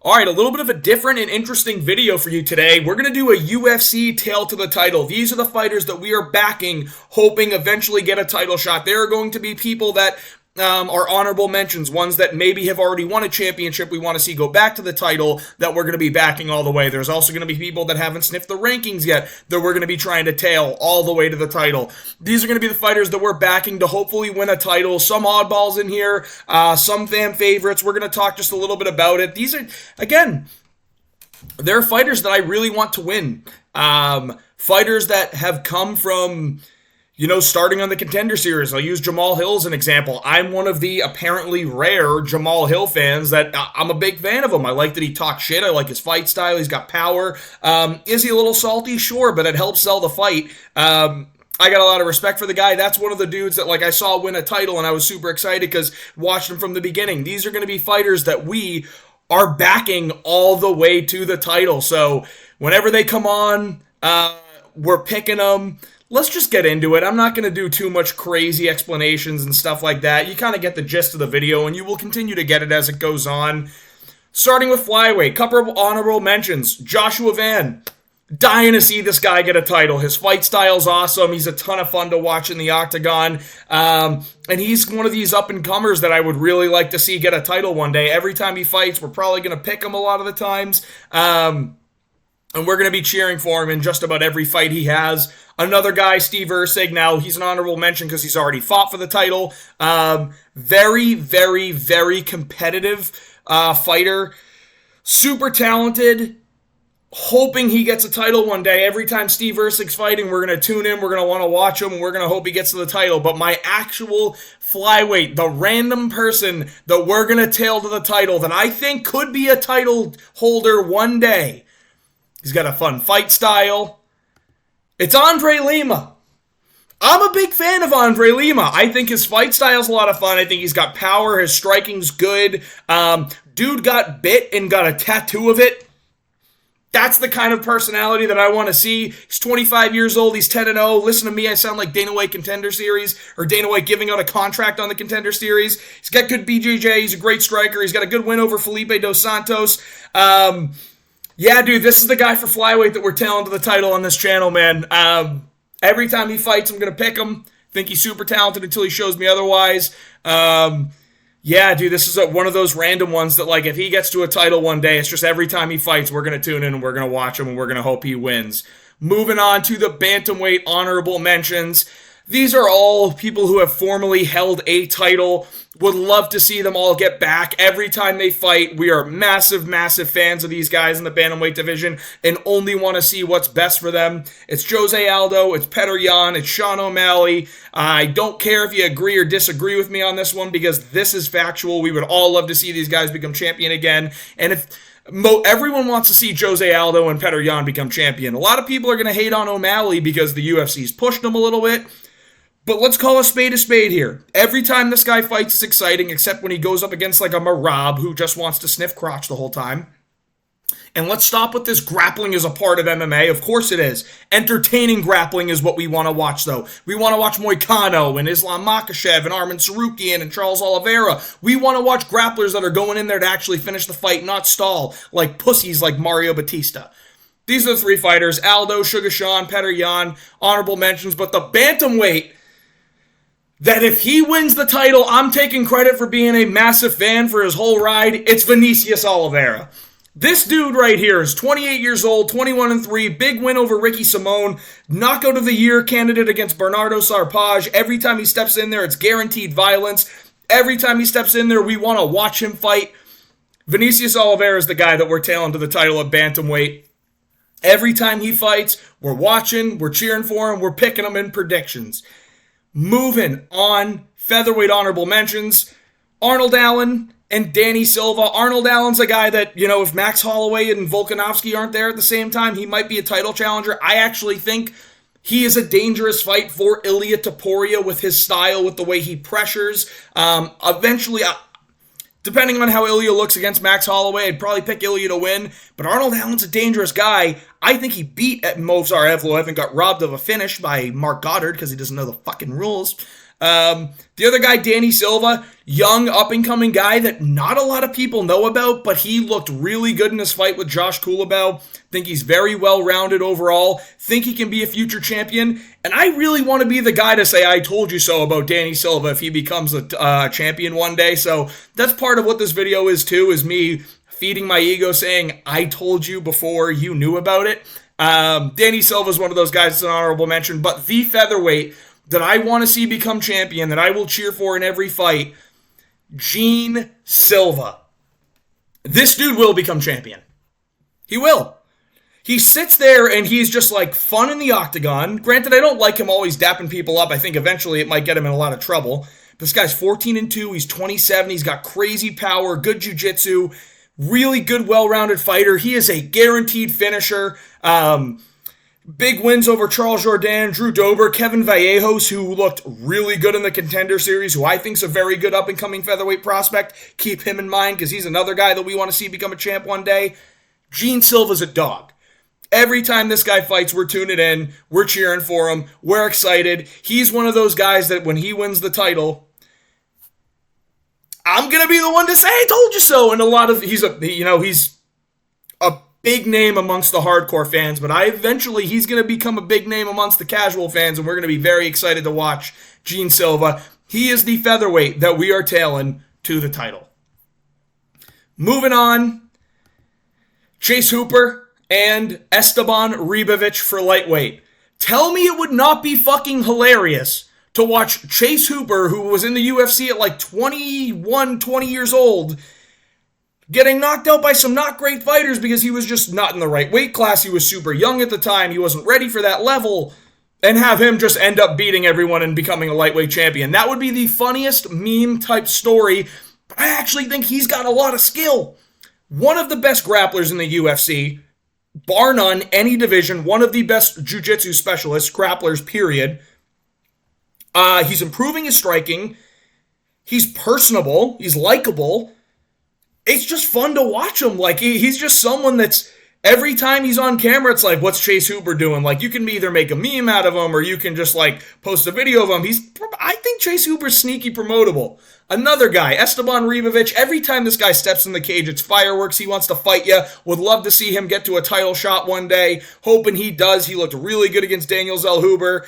All right, a little bit of a different and interesting video for you today. We're going to do a UFC tail to the title. These are the fighters that we are backing, hoping eventually get a title shot. There are going to be people that are honorable mentions, ones that maybe have already won a championship we want to see go back to the title that we're going to be backing all the way. There's also going to be people that haven't sniffed the rankings yet that we're going to be trying to tail all the way to the title. These are going to be the fighters that we're backing to hopefully win a title. Some oddballs in here, some fan favorites. We're going to talk just a little bit about it. These are, again, they're fighters that I really want to win. Fighters that have come from, starting on the Contender Series. I'll use Jamal Hill as an example. I'm one of the apparently rare Jamal Hill fans that I'm a big fan of him. I like that he talks shit. I like his fight style. He's got power. Is he a little salty? Sure, but it helps sell the fight. I got a lot of respect for the guy. That's one of the dudes that I saw win a title, and I was super excited because watched him from the beginning. These are going to be fighters that we are backing all the way to the title. So whenever they come on, we're picking them. Let's just get into it. I'm not going to do too much crazy explanations and stuff like that. You kind of get the gist of the video, and you will continue to get it as it goes on. Starting with flyweight, couple of honorable mentions. Joshua Van. Dying to see this guy get a title. His fight style's awesome. He's a ton of fun to watch in the octagon. And he's one of these up-and-comers that I would really like to see get a title one day. Every time he fights, we're probably going to pick him a lot of the times. And we're going to be cheering for him in just about every fight he has. Another guy, Steve Erceg. Now, he's an honorable mention because he's already fought for the title. Very, very, very competitive fighter. Super talented. Hoping he gets a title one day. Every time Steve Erceg's fighting, we're going to tune in. We're going to want to watch him. And we're going to hope he gets to the title. But my actual flyweight, the random person that we're going to tail to the title that I think could be a title holder one day. He's got a fun fight style. It's Andre Lima. I'm a big fan of Andre Lima. I think his fight style's a lot of fun. I think he's got power. His striking's good. Dude got bit and got a tattoo of it. That's the kind of personality that I want to see. He's 25 years old. He's 10-0. Listen to me. I sound like Dana White Contender Series or Dana White giving out a contract on the Contender Series. He's got good BJJ. He's a great striker. He's got a good win over Felipe Dos Santos. Yeah, dude, this is the guy for flyweight that we're tailing to the title on this channel, man. Every time he fights, I'm going to pick him. Think he's super talented until he shows me otherwise. Yeah, dude, this is one of those random ones that, if he gets to a title one day, it's just every time he fights, we're going to tune in and we're going to watch him and we're going to hope he wins. Moving on to the bantamweight honorable mentions. These are all people who have formerly held a title. Would love to see them all get back. Every time they fight, we are massive, massive fans of these guys in the bantamweight division and only want to see what's best for them. It's Jose Aldo, it's Petr Yan, it's Sean O'Malley. I don't care if you agree or disagree with me on this one because this is factual. We would all love to see these guys become champion again. And if everyone wants to see Jose Aldo and Petr Yan become champion. A lot of people are going to hate on O'Malley because the UFC's pushed him a little bit. But let's call a spade here. Every time this guy fights is exciting, except when he goes up against a Marab who just wants to sniff crotch the whole time. And let's stop with this grappling is a part of MMA. Of course it is. Entertaining grappling is what we want to watch, though. We want to watch Moicano and Islam Makhachev and Arman Tsarukyan and Charles Oliveira. We want to watch grapplers that are going in there to actually finish the fight, not stall, like pussies like Mario Batista. These are the three fighters. Aldo, Sugar Sean, Petr Yan, honorable mentions. But the bantamweight, that if he wins the title, I'm taking credit for being a massive fan for his whole ride. It's Vinicius Oliveira. This dude right here is 28 years old, 21-3, big win over Ricky Simone, knockout of the year candidate against Bernardo Sarpage. Every time he steps in there, it's guaranteed violence. Every time he steps in there, we want to watch him fight. Vinicius Oliveira is the guy that we're tailing to the title at bantamweight. Every time he fights, we're watching, we're cheering for him, we're picking him in predictions. Moving on, featherweight honorable mentions, Arnold Allen and Danny Silva. Arnold Allen's a guy that, if Max Holloway and Volkanovski aren't there at the same time, he might be a title challenger. I actually think he is a dangerous fight for Ilia Topuria with his style, with the way he pressures. Eventually, depending on how Ilia looks against Max Holloway, I'd probably pick Ilia to win. But Arnold Allen's a dangerous guy. I think he beat Movsar Evloev and got robbed of a finish by Mark Goddard because he doesn't know the fucking rules. The other guy, Danny Silva, young, up-and-coming guy that not a lot of people know about, but he looked really good in his fight with Josh Kulabau. Think he's very well-rounded overall. Think he can be a future champion. And I really want to be the guy to say, I told you so about Danny Silva if he becomes a champion one day. So that's part of what this video is too, is me feeding my ego saying, I told you before you knew about it. Danny Silva is one of those guys that's an honorable mention, but the featherweight that I want to see become champion, that I will cheer for in every fight, Gene Silva. This dude will become champion. He will. He sits there and he's just like fun in the octagon. Granted, I don't like him always dapping people up. I think eventually it might get him in a lot of trouble. This guy's 14-2. He's 27. He's got crazy power, good jiu-jitsu, really good, well-rounded fighter. He is a guaranteed finisher. Big wins over Charles Jourdain, Drew Dober, Kevin Vallejos, who looked really good in the Contender Series, who I think is a very good up-and-coming featherweight prospect. Keep him in mind because he's another guy that we want to see become a champ one day. Gene Silva's a dog. Every time this guy fights, we're tuning in. We're cheering for him. We're excited. He's one of those guys that when he wins the title, I'm going to be the one to say, I told you so. And he's a big name amongst the hardcore fans, but he's going to become a big name amongst the casual fans, and we're going to be very excited to watch Gene Silva. He is the featherweight that we are tailing to the title. Moving on, Chase Hooper and Esteban Ribovic for lightweight. Tell me it would not be fucking hilarious to watch Chase Hooper, who was in the UFC at like 20 years old, getting knocked out by some not great fighters because he was just not in the right weight class. He was super young at the time. He wasn't ready for that level. And have him just end up beating everyone and becoming a lightweight champion. That would be the funniest meme-type story. But I actually think he's got a lot of skill. One of the best grapplers in the UFC, bar none, any division. One of the best jiu-jitsu specialists, grapplers, period. He's improving his striking. He's personable. He's likable. It's just fun to watch him. Like, he's just someone that's, every time he's on camera, it's like, what's Chase Hooper doing? Like, you can either make a meme out of him or you can just, like, post a video of him. I think Chase Hooper's sneaky promotable. Another guy, Esteban Ribovic, every time this guy steps in the cage, it's fireworks. He wants to fight you. Would love to see him get to a title shot one day. Hoping he does. He looked really good against Daniel Zellhuber.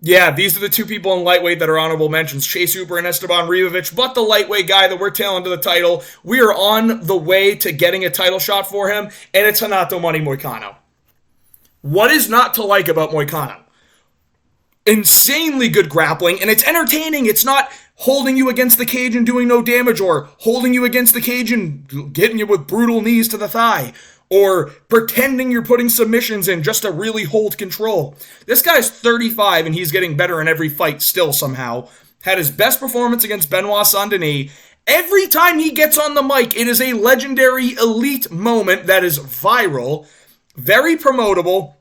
Yeah, these are the two people in lightweight that are honorable mentions, Chase Hooper and Esteban Ribovic. But the lightweight guy that we're tailing to the title, we are on the way to getting a title shot for him, and it's Renato Money Moicano. What is not to like about Moicano? Insanely good grappling, and it's entertaining. It's not holding you against the cage and doing no damage, or holding you against the cage and getting you with brutal knees to the thigh, or pretending you're putting submissions in just to really hold control. This guy's 35 and he's getting better in every fight still somehow. Had his best performance against Benoit Saint-Denis. Every time he gets on the mic, it is a legendary elite moment that is viral, very promotable,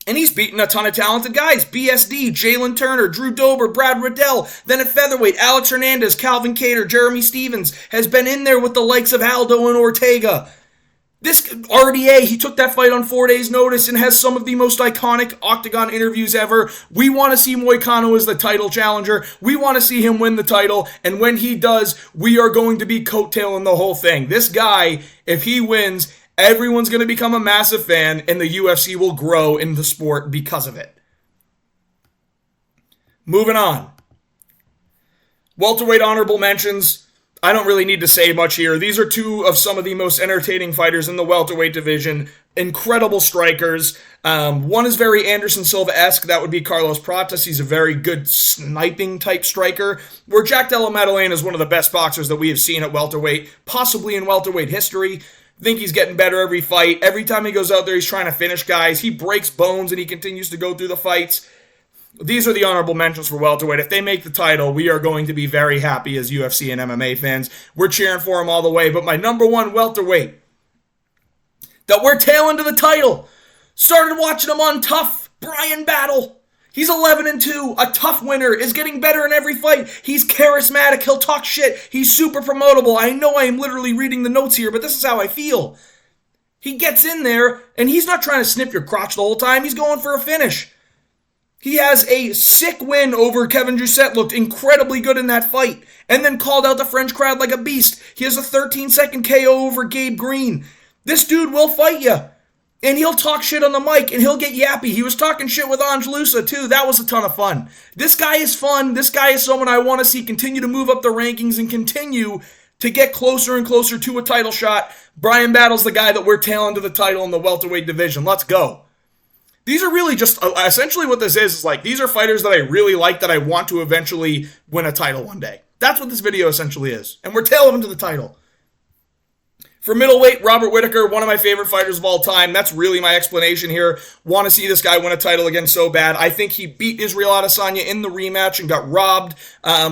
and he's beaten a ton of talented guys. BSD, Jalen Turner, Drew Dober, Brad Riddell. Then at featherweight, Alex Hernandez, Calvin Kattar, Jeremy Stevens has been in there with the likes of Aldo and Ortega. This RDA, he took that fight on 4 days' notice and has some of the most iconic Octagon interviews ever. We want to see Moicano as the title challenger. We want to see him win the title. And when he does, we are going to be coattailing the whole thing. This guy, if he wins, everyone's going to become a massive fan, and the UFC will grow in the sport because of it. Moving on. Welterweight honorable mentions. I don't really need to say much here. These are two of some of the most entertaining fighters in the welterweight division. Incredible strikers. One is very Anderson Silva-esque. That would be Carlos Pratas. He's a very good sniping type striker. Where Jack Della Maddalena is one of the best boxers that we have seen at welterweight, possibly in welterweight history. Think he's getting better every fight. Every time he goes out there, he's trying to finish guys. He breaks bones and he continues to go through the fights. These are the honorable mentions for welterweight. If they make the title, we are going to be very happy as UFC and MMA fans. We're cheering for him all the way. But my number one welterweight that we're tailing to the title, started watching him on Tough, Brian Battle. He's 11-2, a tough winner, is getting better in every fight. He's charismatic, he'll talk shit, he's super promotable. I know I am literally reading the notes here, but this is how I feel. He gets in there, and he's not trying to snip your crotch the whole time, he's going for a finish. He has a sick win over Kevin Doucette, looked incredibly good in that fight, and then called out the French crowd like a beast. He has a 13-second KO over Gabe Green. This dude will fight you. And he'll talk shit on the mic, and he'll get yappy. He was talking shit with Angelusa, too. That was a ton of fun. This guy is fun. This guy is someone I want to see continue to move up the rankings and continue to get closer and closer to a title shot. Bryan Battle's the guy that we're tailing to the title in the welterweight division. Let's go. These are really just, essentially what this is like, these are fighters that I really like that I want to eventually win a title one day. That's what this video essentially is. And we're tailing them to the title. For middleweight, Robert Whittaker, one of my favorite fighters of all time. That's really my explanation here. Want to see this guy win a title again so bad. I think he beat Israel Adesanya in the rematch and got robbed.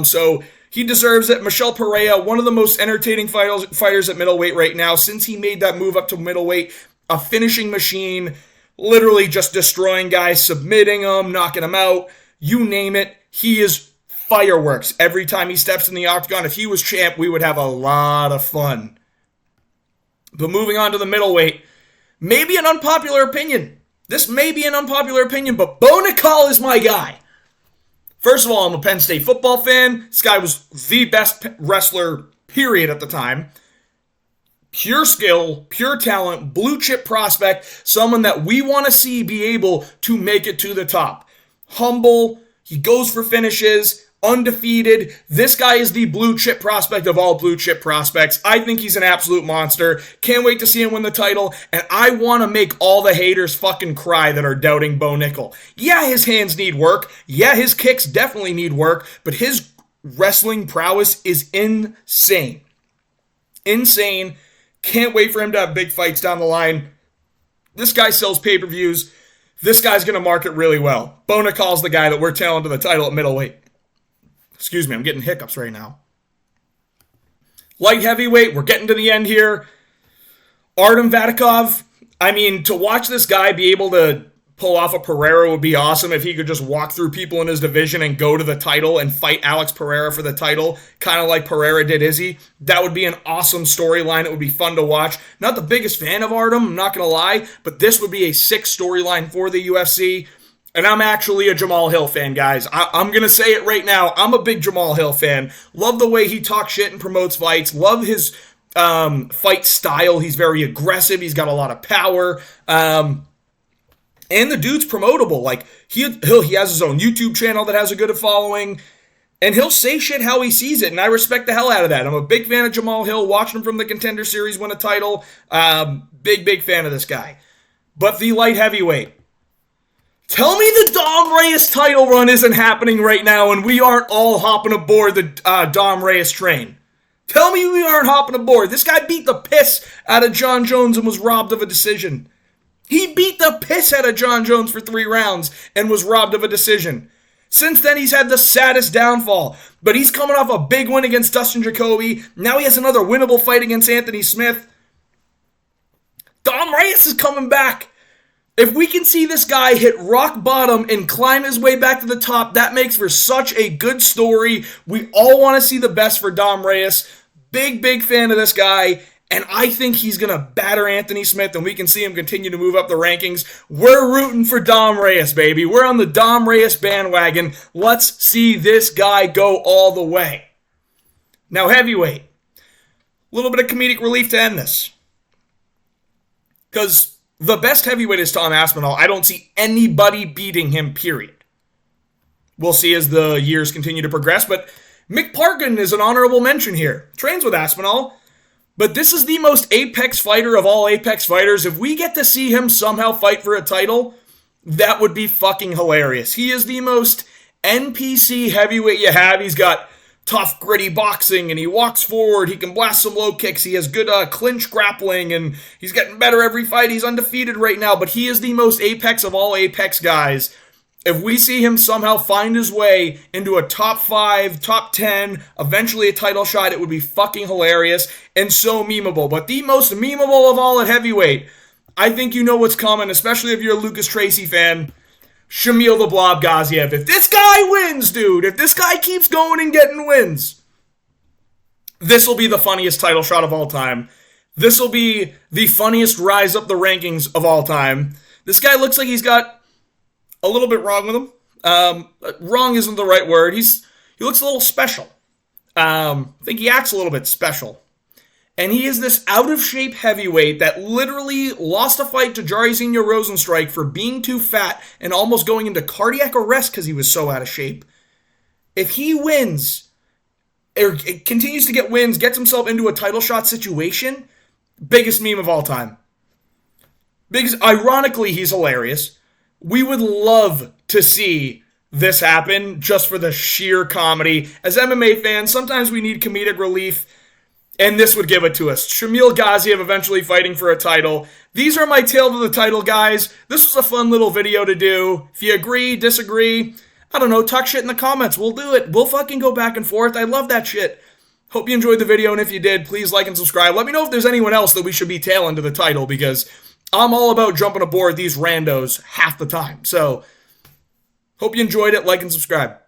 So he deserves it. Michel Pereira, one of the most entertaining fighters at middleweight right now. Since he made that move up to middleweight, a finishing machine, literally just destroying guys, submitting them, knocking them out. You name it. He is fireworks every time he steps in the octagon. If he was champ, we would have a lot of fun. But moving on to the middleweight, maybe an unpopular opinion. This may be an unpopular opinion, but Bo Nickal is my guy. First of all, I'm a Penn State football fan. This guy was the best wrestler, period, at the time. Pure skill, pure talent, blue chip prospect, someone that we want to see be able to make it to the top. Humble, he goes for finishes, undefeated. This guy is the blue chip prospect of all blue chip prospects. I think he's an absolute monster. Can't wait to see him win the title, and I want to make all the haters fucking cry that are doubting Bo Nickal. Yeah, his hands need work. Yeah, his kicks definitely need work, but his wrestling prowess is insane. Insane. Can't wait for him to have big fights down the line. This guy sells pay-per-views. This guy's going to market really well. Bo Nickal's the guy that we're tailing to the title at middleweight. Excuse me, I'm getting hiccups right now. Light heavyweight, we're getting to the end here. Artem Vatakov, I mean, to watch this guy be able to pull off a Pereira would be awesome if he could just walk through people in his division and go to the title and fight Alex Pereira for the title, kind of like Pereira did Izzy. That would be an awesome storyline. It would be fun to watch. Not the biggest fan of Artem, I'm not going to lie, but this would be a sick storyline for the UFC. And I'm actually a Jamal Hill fan, guys. I'm going to say it right now. I'm a big Jamal Hill fan. Love the way he talks shit and promotes fights. Love his fight style. He's very aggressive. He's got a lot of power. And the dude's promotable. Like, he has his own YouTube channel that has a good following. And he'll say shit how he sees it. And I respect the hell out of that. I'm a big fan of Jamal Hill. Watching him from the Contender Series win a title. Big fan of this guy. But the light heavyweight. Tell me the Dom Reyes title run isn't happening right now and we aren't all hopping aboard the Dom Reyes train. Tell me we aren't hopping aboard. This guy beat the piss out of John Jones and was robbed of a decision. He beat the piss out of John Jones for 3 rounds and was robbed of a decision. Since then, he's had the saddest downfall. But he's coming off a big win against Dustin Jacoby. Now he has another winnable fight against Anthony Smith. Dom Reyes is coming back. If we can see this guy hit rock bottom and climb his way back to the top, that makes for such a good story. We all want to see the best for Dom Reyes. Big fan of this guy. And I think he's going to batter Anthony Smith, and we can see him continue to move up the rankings. We're rooting for Dom Reyes, baby. We're on the Dom Reyes bandwagon. Let's see this guy go all the way. Now, heavyweight. A little bit of comedic relief to end this. Because the best heavyweight is Tom Aspinall. I don't see anybody beating him, period. We'll see as the years continue to progress, but Mick Parkin is an honorable mention here. Trains with Aspinall. But this is the most apex fighter of all apex fighters. If we get to see him somehow fight for a title, that would be fucking hilarious. He is the most NPC heavyweight you have. He's got tough, gritty boxing, and he walks forward. He can blast some low kicks. He has good clinch grappling, and he's getting better every fight. He's undefeated right now, but he is the most apex of all apex guys. If we see him somehow find his way into a top 5, top 10, eventually a title shot, it would be fucking hilarious and so memeable. But the most memeable of all at heavyweight, I think you know what's coming, especially if you're a Lucas Tracy fan, Shamil the Blob Gaziev. If this guy wins, dude, if this guy keeps going and getting wins, this will be the funniest title shot of all time. This will be the funniest rise up the rankings of all time. This guy looks like he's got a little bit wrong with him. Wrong isn't the right word. He looks a little special. I think he acts a little bit special. And he is this out-of-shape heavyweight that literally lost a fight to Jairzinho Rozenstruik for being too fat and almost going into cardiac arrest because he was so out of shape. If he wins, or continues to get wins, gets himself into a title shot situation, biggest meme of all time. Because ironically, he's hilarious. We would love to see this happen just for the sheer comedy. As MMA fans, sometimes we need comedic relief, and this would give it to us. Shamil Gaziev eventually fighting for a title. These are my tail to the title, guys. This was a fun little video to do. If you agree, disagree, I don't know, talk shit in the comments. We'll do it. We'll fucking go back and forth. I love that shit. Hope you enjoyed the video, and if you did, please like and subscribe. Let me know if there's anyone else that we should be tailing to the title, because I'm all about jumping aboard these randos half the time. So, hope you enjoyed it. Like and subscribe.